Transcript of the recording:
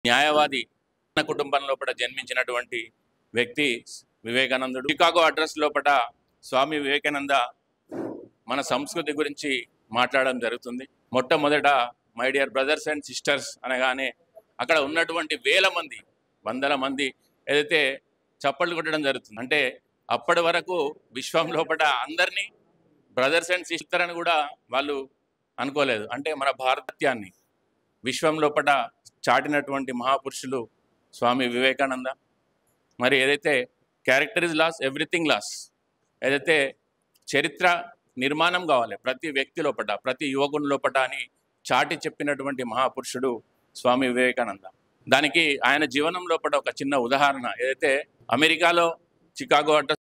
న్యాయవాది కుటుంబం లోపల జన్మించినటువంటి వ్యక్తి వివేకానందుడు. చికాగో అడ్రస్ లోపల స్వామి వివేకానంద మన సంస్కృతి గురించి మాట్లాడడం జరుగుతుంది. మొట్టమొదట my dear brothers and sisters అనగానే అక్కడ ఉన్నటువంటి వేల మంది, వందల మంది ఏదైతే చప్పట్లు కొట్టడం జరుగుతుంది. అంటే అప్పటి వరకు విశ్వం లోపల అందరినీ బ్రదర్స్ అండ్ సిస్టర్ అని కూడా వాళ్ళు అనుకోలేదు. అంటే మన భారతత్యాన్ని విశ్వం లోపల చాటినటువంటి మహాపురుషులు స్వామి వివేకానంద. మరి ఏదైతే character is lost, everything lost, ఏదైతే చరిత్ర నిర్మాణం కావాలి ప్రతి వ్యక్తి లోపల, ప్రతి యువకుని లోపల అని చాటి చెప్పినటువంటి మహాపురుషుడు స్వామి వివేకానంద. దానికి ఆయన జీవనం లోపల ఒక చిన్న ఉదాహరణ, ఏదైతే అమెరికాలో చికాగో అడ్రస్